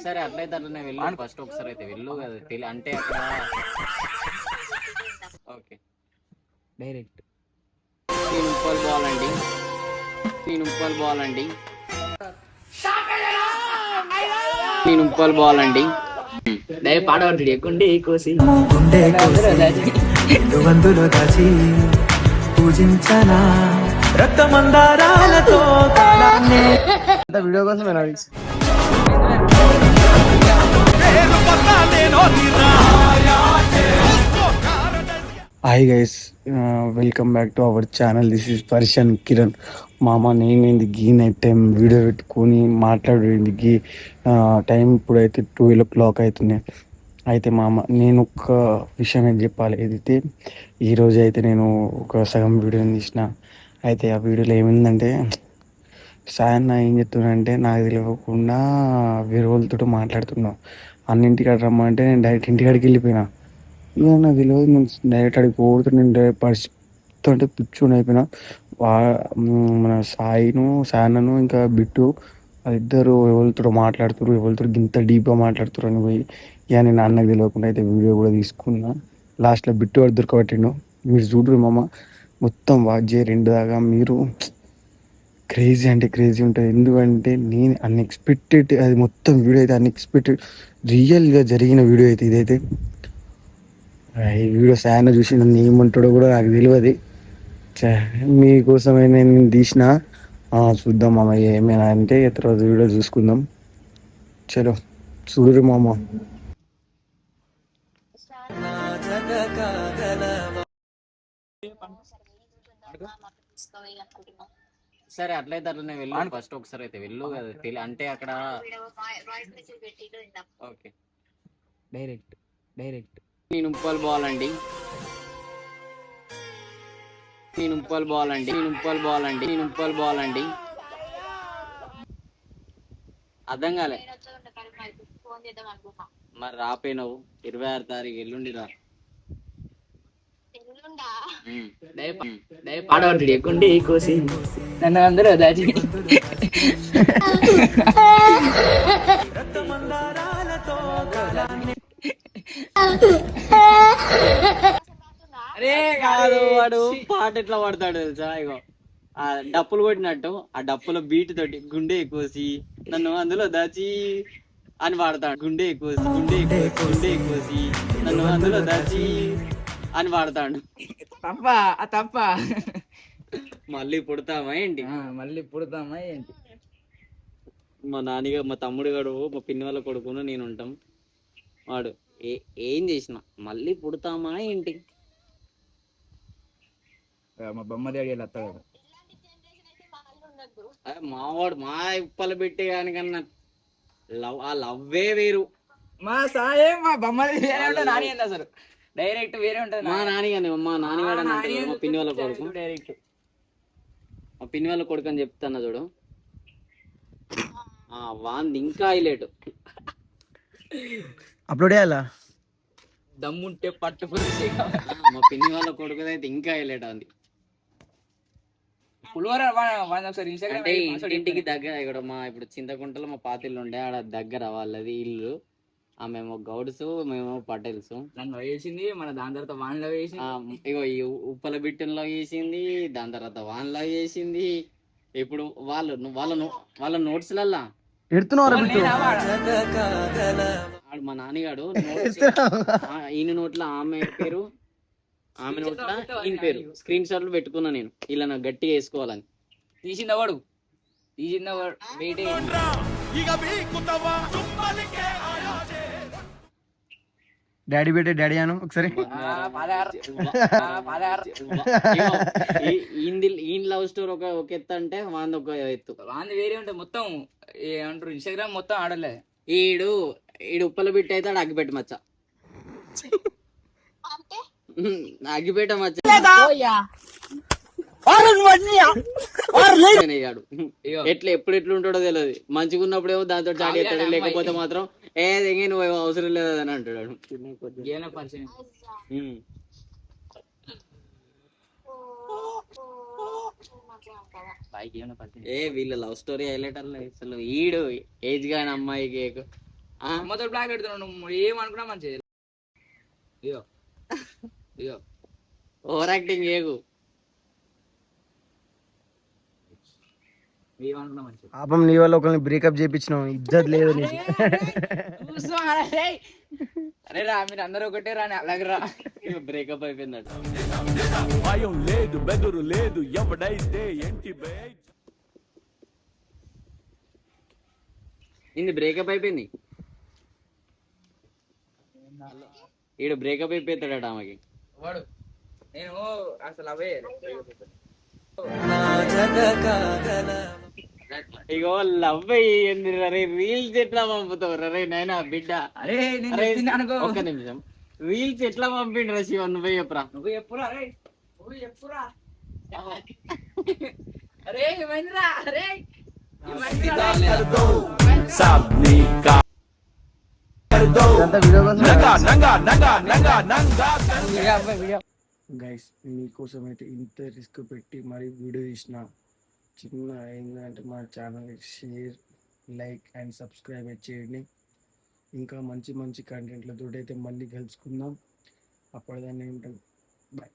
సరే అట్లయితే అట్లనే వెళ్ళు, ఫస్ట్ ఒకసారి అయితే వెళ్ళు కదా అంటే అక్కడ ఓకే డైరెక్ట్ నేను ఉప్పల్ పోవాలండి, నేను ఉప్పల్ పోవాలండి, నేను ఉప్పల్ పోవాలండి. దయ పాడబడుతుంది ఎక్కుండి కోసి దాచి పూజించనా రక్తమందారాలతో వీడియో కోసం hi guys, welcome back to our channel. This is person Kiran. మామ నేనేంది గీ నైట్ టైం వీడియో పెట్టుకొని మాట్లాడేది గీ టైం ఇప్పుడైతే 12 o'clock అవుతుంది. అయితే మామ నేను ఒక విషయం ఏం చెప్పాలి. ఏదైతే ఈరోజు అయితే నేను ఒక సగం వీడియోని తీసిన. అయితే ఆ వీడియోలో ఏమైందంటే సాయన్న ఏం చెప్తున్నాడంటే నాకు తెలియకుండా వేరే వాళ్ళతో మాట్లాడుతున్నావు. అన్నింటికి అక్కడ రమ్మంటే నేను డైరెక్ట్ ఇంటికాడికి వెళ్ళిపోయినా. ఇక నాకు తెలియదు, నేను డైరెక్ట్ అడిగి పోతే నేను డైరెక్ట్ పరిస్థితి అంటే పిచ్చోని అయిపోయినా. మన సాయన్నను ఇంకా బిట్టు వాళ్ళిద్దరు ఎవరితో మాట్లాడుతారు, ఎవరితో ఇంత డీప్గా మాట్లాడుతారు అని పోయి ఇక నేను అన్నకు తెలియకుండా అయితే వీడియో కూడా తీసుకున్నా. లాస్ట్లో బిట్టు వాడు దొరకబట్టిండు. మీరు చూడరు మామ, మొత్తం వాచ్ చేయ 2 దాకా. మీరు క్రేజీ అంటే క్రేజీ ఉంటుంది. ఎందుకంటే నేను అన్ఎక్స్పెక్టెడ్, అది మొత్తం వీడియో అయితే అన్ఎక్స్పెక్టెడ్ రియల్గా జరిగిన వీడియో అయితే ఇదైతే. ఈ వీడియో సాయన చూసి నన్ను ఏమంటాడో కూడా నాకు తెలియదు. మీకోసమైనా నేను తీసిన. చూద్దాం మామ ఏమైనా అంటే తర్వాత వీడియో చూసుకుందాం. చలో చూడు మామ. సరే అట్లయితే అట్లనే వెళ్ళు, ఫస్ట్ ఒకసారి అయితే వెళ్ళు కదా అంటే అక్కడ ఓకే డైరెక్ట్ నేను ఉప్పల్ పోవాలండి, నేను ఉప్పల్ పోవాలండి, నేను ఉప్పల్ పోవాలండి, నేను ఉప్పల్ పోవాలండి. అర్థం కాలే మరి రాపోయినావు. 26 తారీఖు ఎల్లుండి రా. పాడబడుతుంది ఎక్కుండి కోసి నన్ను అందరూ దాచి అరే కాదు, వాడు పాట ఎట్లా పడతాడు తెలుసా? ఇగో ఆ డప్పులు కొట్టినట్టు ఆ డప్పుల బీట్ తోటి గుండె కోసి నన్ను అందులో దాచి అని పాడతాడు. గుండె కోసి గుండె గుండె కోసి నన్ను అందులో దాచి అని పాడతాడు. తప్ప మళ్ళీ పుడతామా ఏంటి? మళ్ళీ పుడతామా ఏంటి? మా నాన్నగా మా తమ్ముడు గడు మా పిన్ని వాళ్ళ కొడుకును నేను ఉంటాం. వాడు ఏం చేసిన మళ్ళీ పుడతామా ఏంటి? మా బొమ్మ డాడీ వస్తాడు. మావాడు మా ఉప్పలు పెట్టి కానికన్నా ఆ లవ్వే వేరు. మా సాయే మా బొమ్మ నాని అంది అసలు డైరెక్ట్ వేరే ఉంటుంది. మా నాని అని మా నానిగాడు మా పిన్ని వాళ్ళ కొడుకు. డైరెక్ట్ మా పిన్ని వాళ్ళ కొడుకు అని చెప్తాను చూడు. వాంది ఇంకా హైలైట్. అప్లోడ్ చేయాలా దమ్ముంటే పట్టుకుని. మా పిన్ని వాళ్ళ కొడుకు అయితే ఇంకా హైలైట్ అంది. అంటే ఇంటికి దగ్గర ఇక్కడ మా ఇప్పుడు చింతకుంటలో మా పాతిల్లు ఉండే ఆడ దగ్గర వాళ్ళది ఇల్లు. మేము గౌడ్స్, మేము పటేల్స్. నన్ను వేసింది మన దాని తర్వాత వాన్లో వేసి ఇగో ఈ ఉప్పల బిట్టంలో వేసింది, దాని తర్వాత వాన్లో వేసింది. ఇప్పుడు వాళ్ళ నోట్స్లల్లా మా నాన్నగాడు ఈయన నోట్ల ఆమె పేరు, ఆమె నోట్ల ఈయన పేరు స్క్రీన్ షాట్లు పెట్టుకున్నా నేను. ఇలా నాకు గట్టిగా వేసుకోవాలని. తీసిందవాడు డాడీ బేటే డాడీ అను ఒకసారి. ఈయన లవ్ స్టోరీ ఒక ఎత్తు అంటే వాంది ఒక ఎత్తు. వాంది వేరే ఉంటుంది మొత్తం. ఏమంటారు ఇన్స్టాగ్రామ్ మొత్తం ఆడలే. ఈడు ఉప్పల బిట్టి అయితే ఆడు అగ్గిపెట్టి మచ్చ. అగ్గిపేట మచ్చ ఎట్లా ఎప్పుడు ఉంటాడో తెలియదు. మంచిగా ఉన్నప్పుడు ఏమో దాంతో చాటి ఎత్తాడు, లేకపోతే మాత్రం దిగి నువ్వు అవసరం లేదు అని అంటాడు. ఏ వీళ్ళ లవ్ స్టోరీ హైలైట్ అల్ల అసలు ఈడు ఏజ్ గాని అమ్మాయికి అమ్మతో బ్లాక్ పెడుతున్నావు నువ్వు ఏమనుకున్నా మంచిది. ఇయో ఇయో ఓవర్ యాక్టింగ్ ఏగు ఏమనుకున్నా మంచిది. పాపం నీ వల్ల ఒకరిని బ్రేకప్ చేయించినావు, ఇజ్జత్ లేదు నీకు. అరే రా మీరు అందరూ ఒకటే రాని అలాగే రా. బ్రేకప్ అయిపోయిందట. భయం లేదు బెదురు లేదు ఎవడైతే ఏంటి ఇది బ్రేకప్ అయిపోయింది. ఈడు బ్రేకప్ అయిపోతాడట ఆమెకి. వాడు నేను అసలు అవే ఇగో లవ్ అయ్యింది రే. రీల్స్ ఎట్లా పంపుతావు రే నాయనా బిడ్డ? అరే నేను చెప్పింది అనుకో. ఒక్క నిమిషం, రీల్స్ ఎట్లా పంపిండ్రా శివ? నువ్వే చెప్పరా. నువ్వు చెప్పురా అరే నువ్వు చెప్పురా. అరే ఏమైందిరా? అరే గైస్ మీకోసం అయితే ఇంత రిస్క్ పెట్టి మరి వీడియో తీసిన, చిన్న ఏంటంటే మా channel share, like and subscribe చేయండి. ఇంకా మంచి మంచి కంటెంట్లతో అయితే మళ్ళీ కలుసుకుందాం. అప్పటిదాన్ని ఉంటాం. బాయ్.